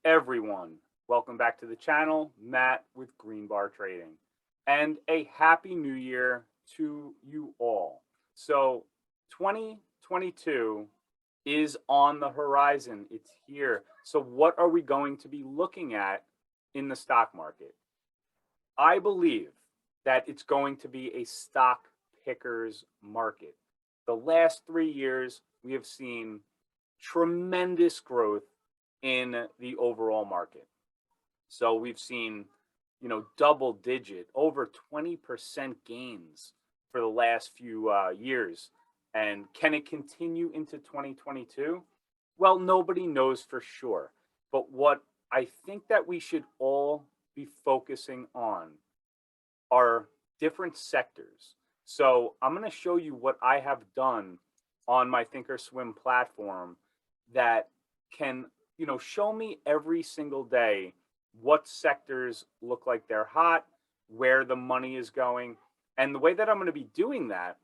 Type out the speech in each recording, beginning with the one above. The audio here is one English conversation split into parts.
everyone? Welcome back to the channel, Matt with Green Bar Trading. And a happy new year to you all. So, 2022 is on the horizon. It's here. So, what are we going to be looking at in the stock market? I believe that it's going to be a stock pickers market. The last 3 years, we have seen tremendous growth in the overall market. So we've seen, double digit, over 20% gains for the last few years. And can it continue into 2022? Well, nobody knows for sure. But what I think that we should all be focusing on are different sectors. So I'm going to show you what I have done on my Thinkorswim platform that can, show me every single day what sectors look like they're hot, where the money is going. And the way that I'm going to be doing that,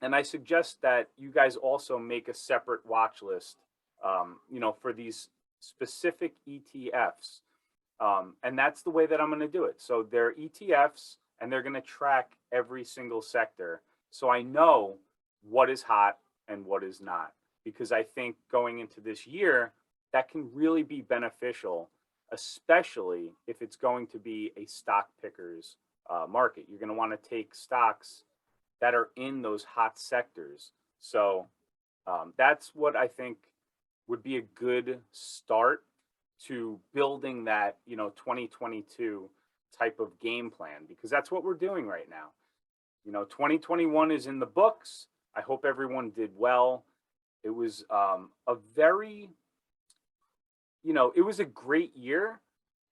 and I suggest that you guys also make a separate watch list, for these specific ETFs. And that's the way that I'm going to do it. So they're ETFs and they're going to track every single sector. So I know what is hot and what is not. Because I think going into this year, that can really be beneficial, especially if it's going to be a stock pickers market. You're going to want to take stocks that are in those hot sectors. So that's what I think would be a good start to building that 2022 type of game plan, because that's what we're doing right now. 2021 is in the books. I hope everyone did well. It was a very, it was a great year,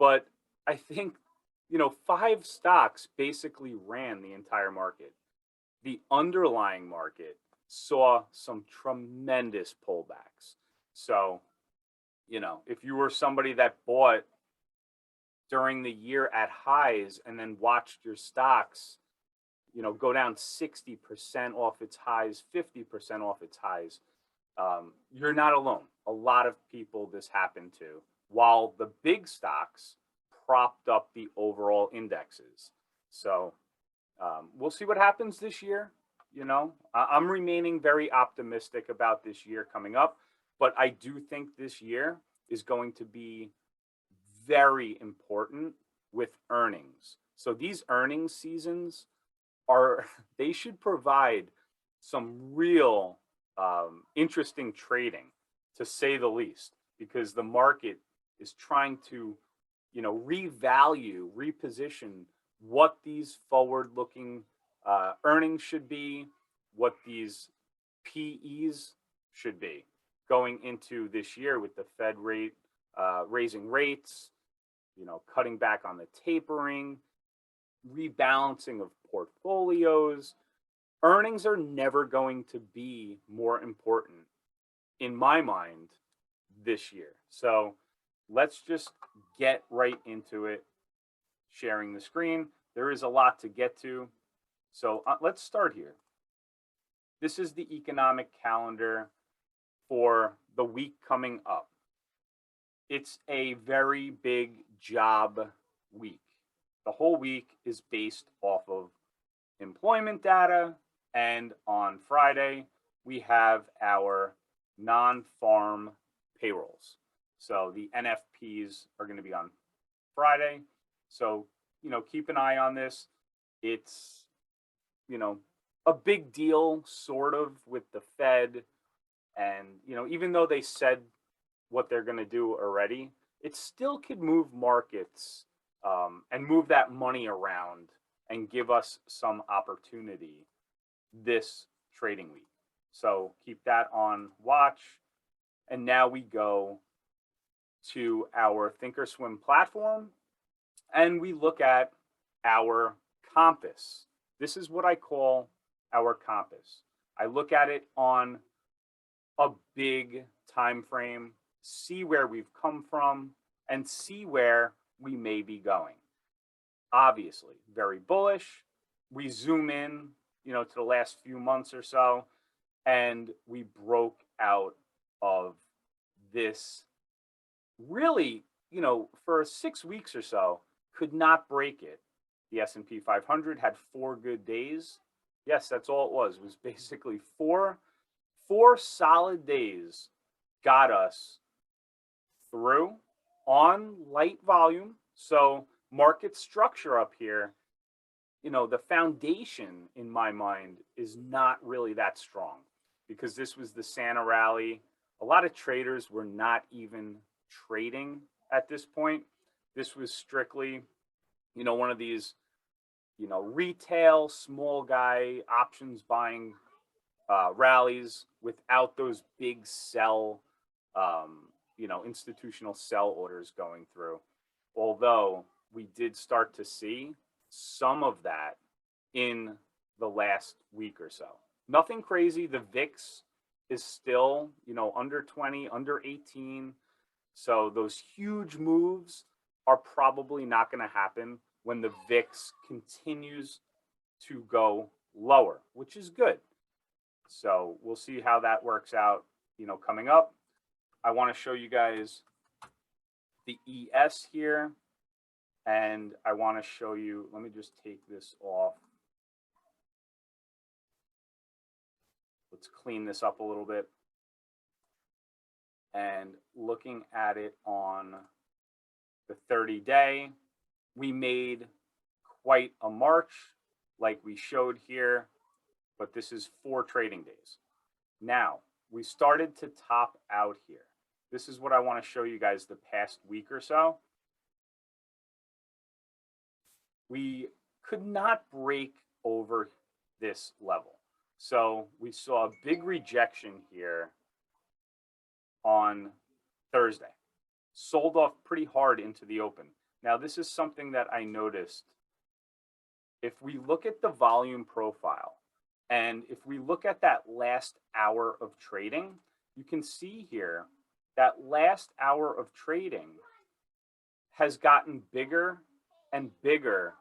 but I think, 5 stocks basically ran the entire market. The underlying market saw some tremendous pullbacks. So, if you were somebody that bought during the year at highs and then watched your stocks, go down 60% off its highs, 50% off its highs, you're not alone. A lot of people this happened to, while the big stocks propped up the overall indexes. So we'll see what happens this year. I'm remaining very optimistic about this year coming up, but I do think this year is going to be very important with earnings. So these earnings seasons they should provide some real interesting trading, to say the least, because the market is trying to, revalue, reposition what these forward-looking earnings should be, what these PEs should be going into this year with the Fed rate raising rates, cutting back on the tapering, rebalancing of portfolios. Earnings are never going to be more important, in my mind, this year. So let's just get right into it. Sharing the screen. There is a lot to get to. So let's start here. This is the economic calendar for the week coming up. It's a very big job week. The whole week is based off of employment data. And on Friday, we have our non-farm payrolls. So the NFPs are going to be on Friday. So, keep an eye on this. It's, a big deal, sort of, with the Fed. And, even though they said what they're going to do already, it still could move markets and move that money around and give us some opportunity this trading week. So keep that on watch. And now we go to our Thinkorswim platform and we look at our compass. This is what I call our compass. I look at it on a big time frame, see where we've come from, and see where we may be going. Obviously, very bullish. We zoom in, to the last few months or so, and we broke out of this really for 6 weeks or so, could not break it. The S&P 500 had 4 good days. Yes, that's all it was. It was basically four solid days got us through on light volume. So market structure up here, the foundation in my mind is not really that strong because this was the Santa rally. A lot of traders were not even trading at this point. This was strictly, one of these, retail small guy options buying rallies without those big sell, institutional sell orders going through. Although we did start to see some of that in the last week or so. Nothing crazy. The VIX is still, under 20, under 18. So those huge moves are probably not going to happen when the VIX continues to go lower, which is good. So we'll see how that works out, coming up. I want to show you guys the ES here. And I want to show you, let me just take this off. Let's clean this up a little bit. And looking at it on the 30-day, we made quite a march like we showed here, but this is 4 trading days. Now, we started to top out here. This is what I want to show you guys the past week or so. We could not break over this level. So we saw a big rejection here on Thursday. Sold off pretty hard into the open. Now, this is something that I noticed. If we look at the volume profile, and if we look at that last hour of trading, you can see here that last hour of trading has gotten bigger and bigger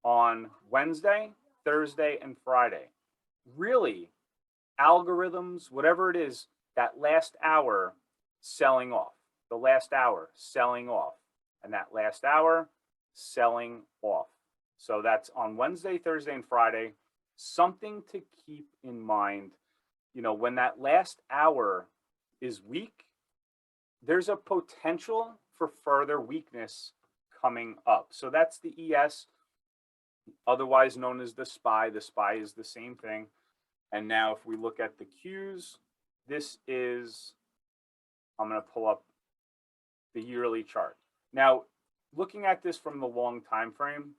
on Wednesday, Thursday, and Friday. Really, algorithms, whatever it is, that last hour selling off, the last hour selling off, and that last hour selling off. So that's on Wednesday, Thursday, and Friday. Something to keep in mind, when that last hour is weak, there's a potential for further weakness coming up. So that's the ES, otherwise known as the SPY. The SPY is the same thing. And now if we look at the Qs, this is, I'm going to pull up the yearly chart. Now, looking at this from the long time frame,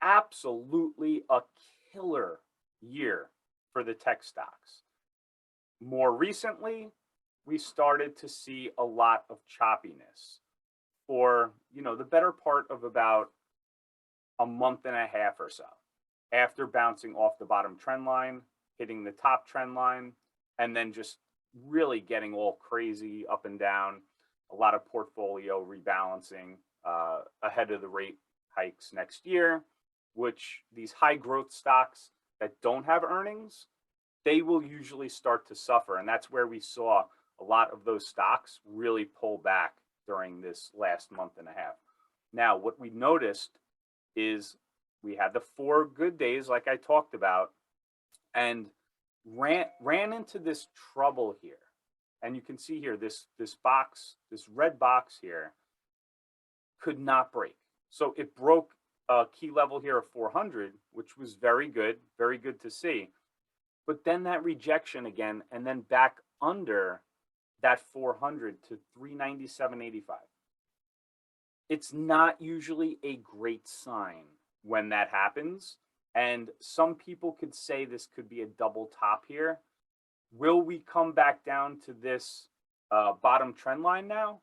absolutely a killer year for the tech stocks. More recently, we started to see a lot of choppiness for, the better part of about a month and a half or so, after bouncing off the bottom trend line, hitting the top trend line, and then just really getting all crazy up and down. A lot of portfolio rebalancing ahead of the rate hikes next year, which these high growth stocks that don't have earnings, they will usually start to suffer. And that's where we saw a lot of those stocks really pull back during this last month and a half. Now, what we noticed is we had the 4 good days, like I talked about, and ran into this trouble here. And you can see here, this box, this red box here, could not break. So it broke a key level here of 400, which was very good to see. But then that rejection again, and then back under that 400 to 397.85. It's not usually a great sign when that happens. And some people could say this could be a double top here. Will we come back down to this bottom trend line now?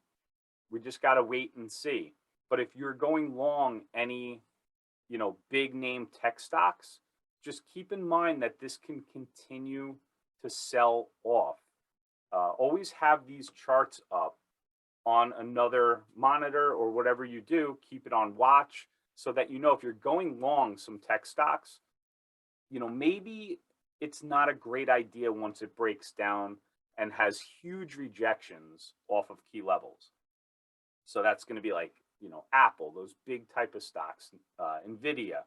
We just got to wait and see. But if you're going long any, big name tech stocks, just keep in mind that this can continue to sell off. Always have these charts up on another monitor or whatever you do. Keep it on watch so that if you're going long some tech stocks, maybe it's not a great idea once it breaks down and has huge rejections off of key levels. So that's going to be like, Apple, those big type of stocks, NVDA,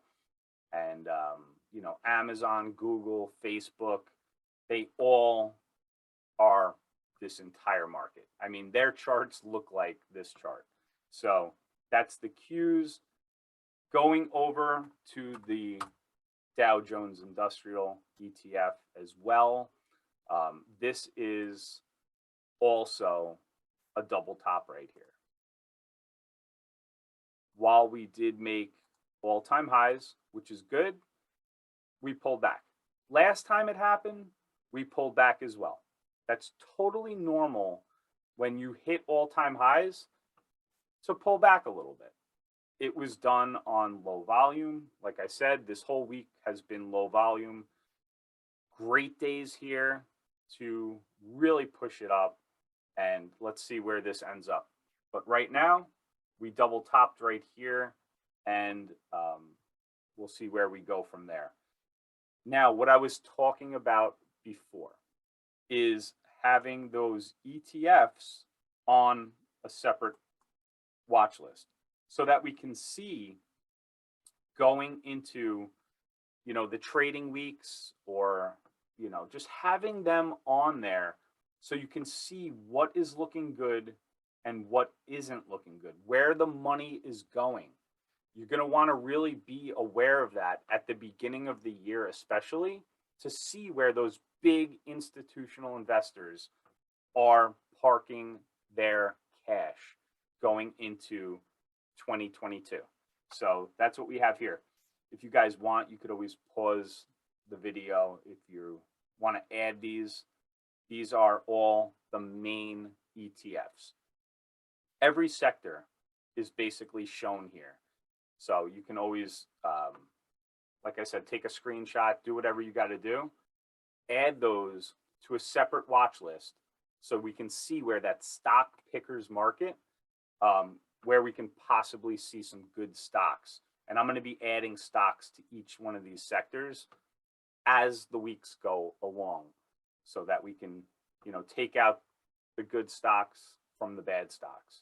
and, Amazon, Google, Facebook. They all are this entire market. I mean, their charts look like this chart. So that's the cues. Going over to the Dow Jones Industrial ETF as well. This is also a double top right here. While we did make all-time highs, which is good, we pulled back. Last time it happened, we pulled back as well. That's totally normal when you hit all-time highs to pull back a little bit. It was done on low volume. Like I said, this whole week has been low volume. Great days here to really push it up, and let's see where this ends up. But right now, we double topped right here, and we'll see where we go from there. Now, what I was talking about before is having those ETFs on a separate watch list so that we can see going into, the trading weeks, or, just having them on there so you can see what is looking good and what isn't looking good, where the money is going. You're going to want to really be aware of that at the beginning of the year, especially to see where those big institutional investors are parking their cash going into 2022. So that's what we have here. If you guys want, you could always pause the video if you want to add these. These are all the main ETFs. Every sector is basically shown here. So you can always, like I said, take a screenshot, do whatever you got to do, add those to a separate watch list so we can see where that stock pickers market, where we can possibly see some good stocks. And I'm going to be adding stocks to each one of these sectors as the weeks go along so that we can, take out the good stocks from the bad stocks.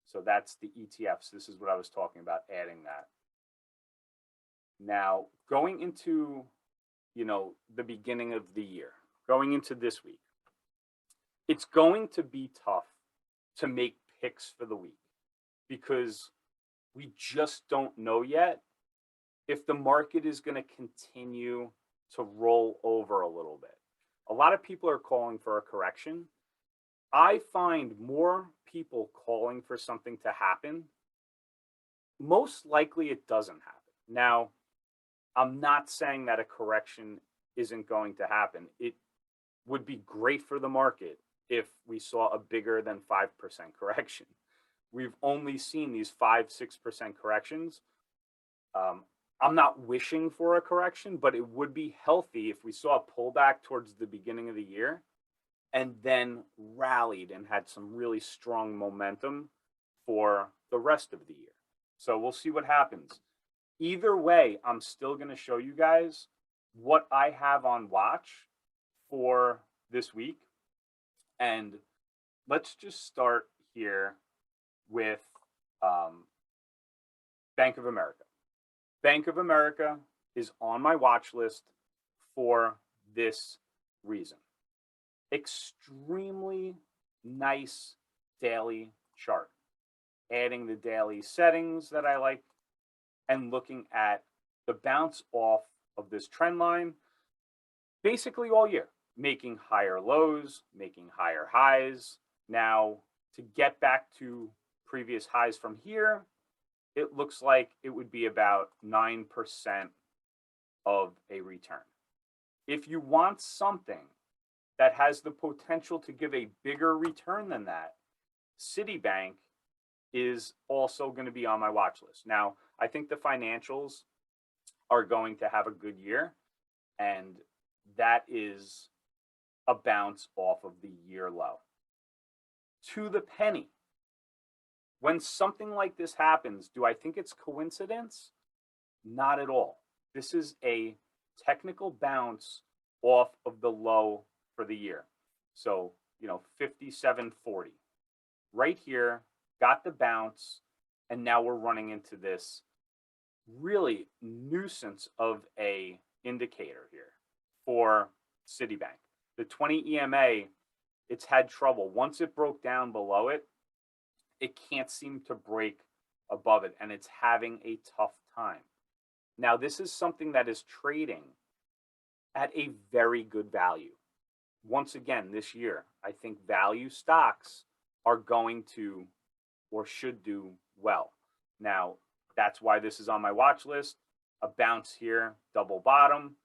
So that's the ETFs. This is what I was talking about, adding that. Now, going into, the beginning of the year, going into this week, it's going to be tough to make picks for the week because we just don't know yet if the market is going to continue to roll over a little bit. A lot of people are calling for a correction. I find more people calling for something to happen. Most likely it doesn't happen. Now, I'm not saying that a correction isn't going to happen. It would be great for the market if we saw a bigger than 5% correction. We've only seen these 5-6% corrections. I'm not wishing for a correction, but it would be healthy if we saw a pullback towards the beginning of the year and then rallied and had some really strong momentum for the rest of the year. So we'll see what happens. Either way, I'm still going to show you guys what I have on watch for this week. And let's just start here with Bank of America. Bank of America is on my watch list for this reason. Extremely nice daily chart. Adding the daily settings that I like and looking at the bounce off of this trend line basically all year, making higher lows, making higher highs. Now, to get back to previous highs from here, it looks like it would be about 9% of a return. If you want something that has the potential to give a bigger return than that, Citibank is also going to be on my watch list. Now, I think the financials are going to have a good year, and that is a bounce off of the year low. To the penny. When something like this happens, do I think it's coincidence? Not at all. This is a technical bounce off of the low for the year. So, 57.40. Right here, got the bounce, and now we're running into this really nuisance of a indicator here for Citibank. The 20 EMA, it's had trouble. Once it broke down below it, it can't seem to break above it, and it's having a tough time. Now, this is something that is trading at a very good value. Once again, this year, I think value stocks are going to or should do well. Now, that's why this is on my watch list. A bounce here, double bottom.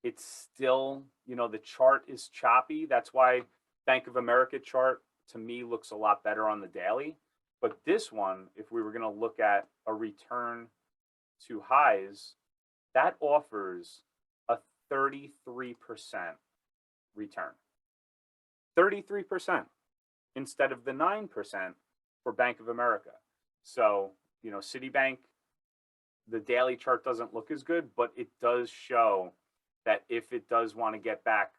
It's still, the chart is choppy. That's why Bank of America chart to me looks a lot better on the daily. But this one, if we were going to look at a return to highs, that offers a 33% return. 33% instead of the 9% for Bank of America. So, Citibank, the daily chart doesn't look as good, but it does show that if it does want to get back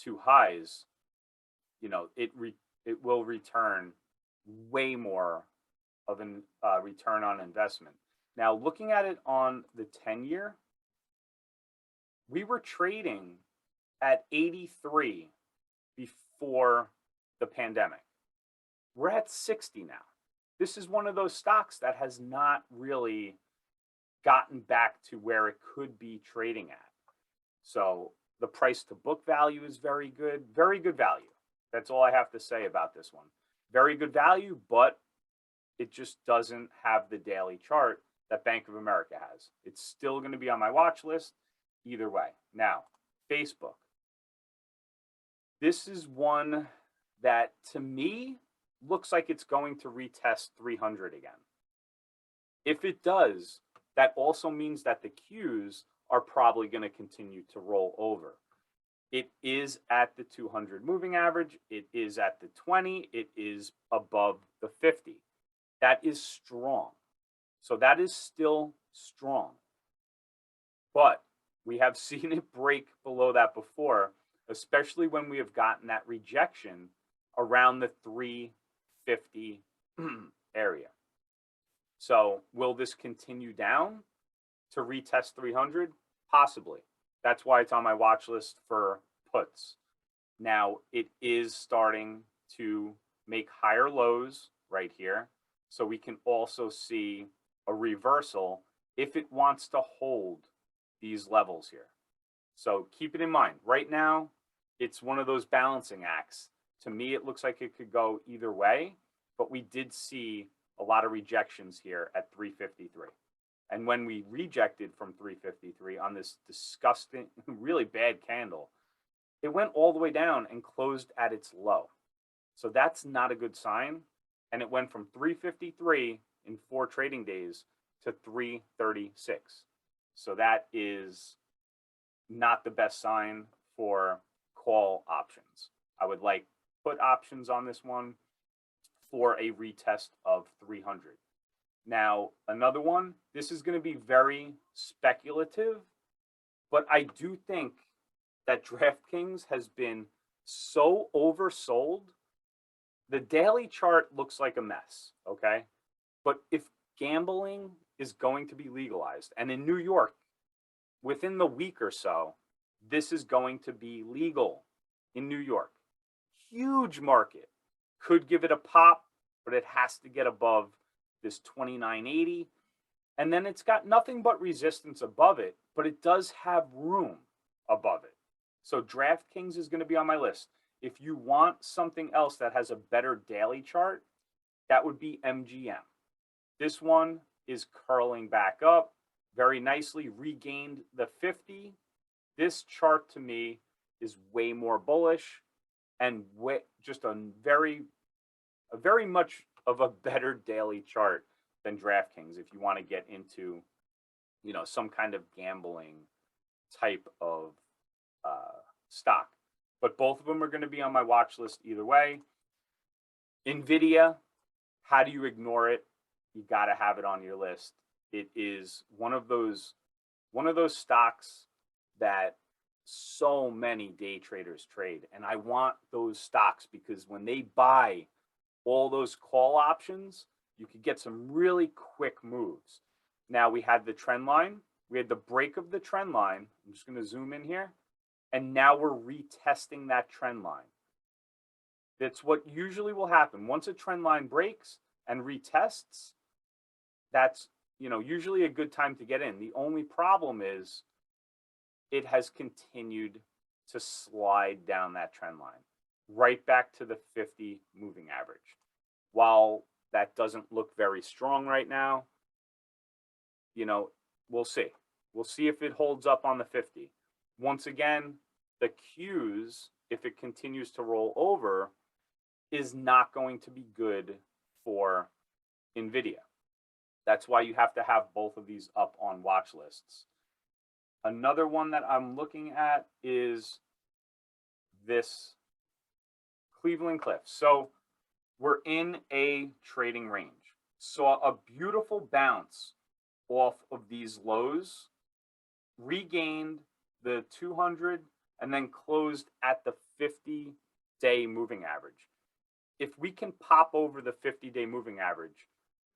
to highs, it will return way more of a return on investment. Now, looking at it on the 10-year, we were trading at 83 before the pandemic. We're at 60 now. This is one of those stocks that has not really gotten back to where it could be trading at. So the price to book value is very good value. That's all I have to say about this one. Very good value, but it just doesn't have the daily chart that Bank of America has. It's still going to be on my watch list either way. Now, Facebook. This is one that to me looks like it's going to retest 300 again. If it does, that also means that the Qs are probably going to continue to roll over. It is at the 200 moving average. It is at the 20. It is above the 50. That is strong. So that is still strong. But we have seen it break below that before, especially when we have gotten that rejection around the 350 area. So will this continue down to retest 300? Possibly. That's why it's on my watch list for puts. Now, it is starting to make higher lows right here. So we can also see a reversal if it wants to hold these levels here. So keep it in mind. Right now, it's one of those balancing acts. To me, it looks like it could go either way, but we did see a lot of rejections here at 353. And when we rejected from 353 on this disgusting, really bad candle, it went all the way down and closed at its low. So that's not a good sign. And it went from 353 in 4 trading days to 336. So that is not the best sign for call options. I would like put options on this one for a retest of 300. Now, another one, this is going to be very speculative, but I do think that DraftKings has been so oversold. The daily chart looks like a mess, okay? But if gambling is going to be legalized, and in New York, within the week or so, this is going to be legal in New York. Huge market. Could give it a pop, but it has to get above this 2980. And then it's got nothing but resistance above it, but it does have room above it. So DraftKings is going to be on my list. If you want something else that has a better daily chart, that would be MGM. This one is curling back up very nicely, regained the 50. This chart to me is way more bullish and just a very much of a better daily chart than DraftKings if you want to get into, some kind of gambling type of stock. But both of them are going to be on my watch list either way. NVDA, how do you ignore it? You got to have it on your list. It is one of those stocks that so many day traders trade. And I want those stocks because when they buy all those call options, you could get some really quick moves. Now we had the trend line, we had the break of the trend line. I'm just going to zoom in here. And now we're retesting that trend line. That's what usually will happen. Once a trend line breaks and retests, that's, usually a good time to get in. The only problem is it has continued to slide down that trend line right back to the 50 moving average. While that doesn't look very strong right now, we'll see. We'll see if it holds up on the 50. Once again, the Qs, if it continues to roll over, is not going to be good for NVIDIA. That's why you have to have both of these up on watch lists. Another one that I'm looking at is this Cleveland Cliffs. So we're in a trading range. Saw a beautiful bounce off of these lows, regained the 200, and then closed at the 50-day moving average. If we can pop over the 50-day moving average,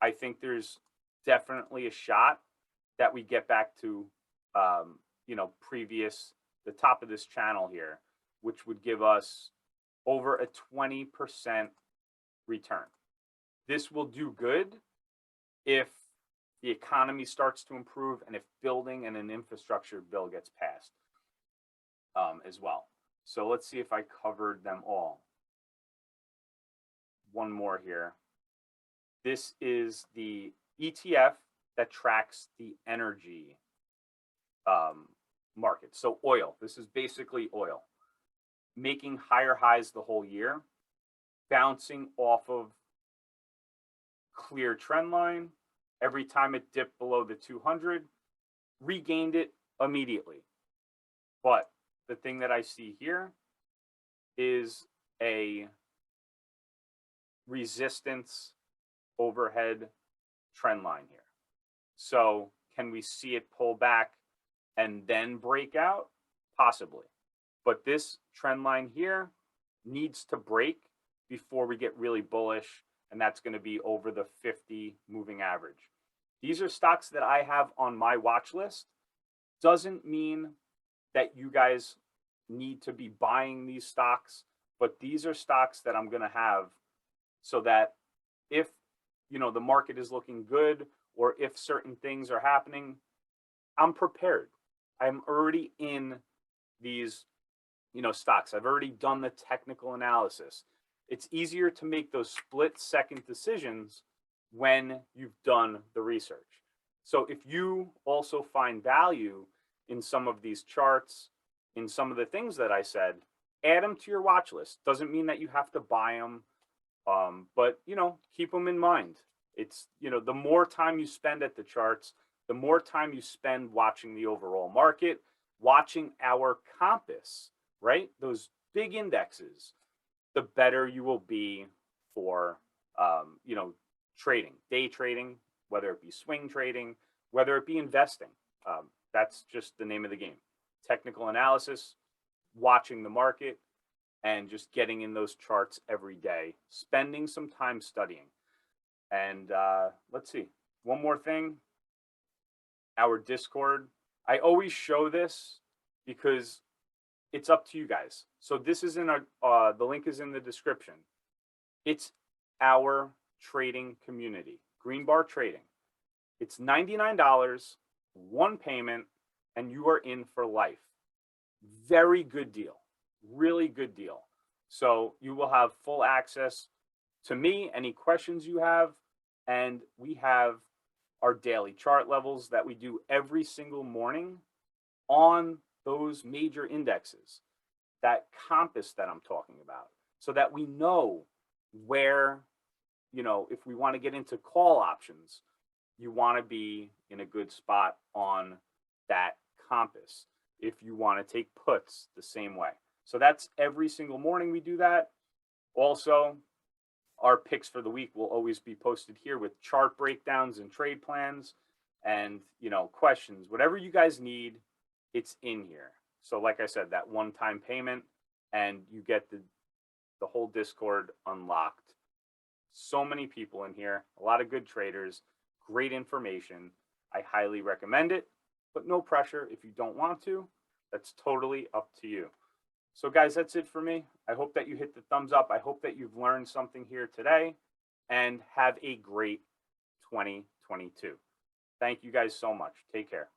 I think there's definitely a shot that we get back to, the top of this channel here, which would give us over a 20% return. This will do good if the economy starts to improve and if building and an infrastructure bill gets passed as well. So let's see if I covered them all. One more here. This is the ETF that tracks the energy market. So oil, this is basically oil, making higher highs the whole year, bouncing off of clear trend line. Every time it dipped below the 200, regained it immediately. But the thing that I see here is a resistance overhead trend line here. So can we see it pull back and then break out? Possibly. But this trend line here needs to break before we get really bullish, and that's going to be over the 50 moving average. These are stocks that I have on my watch list. Doesn't mean that you guys need to be buying these stocks, but these are stocks that I'm going to have so that if the market is looking good, or if certain things are happening, I'm prepared. I'm already in these stocks. I've already done the technical analysis. It's easier to make those split-second decisions when you've done the research. So if you also find value in some of these charts, in some of the things that I said, add them to your watch list. Doesn't mean that you have to buy them, but keep them in mind. It's the more time you spend at the charts, the more time you spend watching the overall market, watching our compass, right? Those big indexes, the better you will be for trading, day trading, whether it be swing trading, whether it be investing. That's just the name of the game. Technical analysis, watching the market, and just getting in those charts every day, spending some time studying. And let's see, one more thing, our Discord. I always show this because it's up to you guys. So this is in our, the link is in the description. It's our trading community, Green Bar Trading. It's $99, one payment, and you are in for life. Very good deal, really good deal. So you will have full access to me, any questions you have, and we have our daily chart levels that we do every single morning on those major indexes, that compass that I'm talking about, so that we know where, if we want to get into call options, you want to be in a good spot on that compass. If you want to take puts, the same way. So that's every single morning we do that. Also, our picks for the week will always be posted here with chart breakdowns and trade plans and, questions. Whatever you guys need, it's in here. So like I said, that one-time payment, and you get the whole Discord unlocked So many people in here, a lot of good traders, great information. I highly recommend it, but no pressure if you don't want to. That's totally up to you. So, guys, that's it for me. I hope that you hit the thumbs up. I hope that you've learned something here today, and have a great 2022. Thank you guys so much. Take care.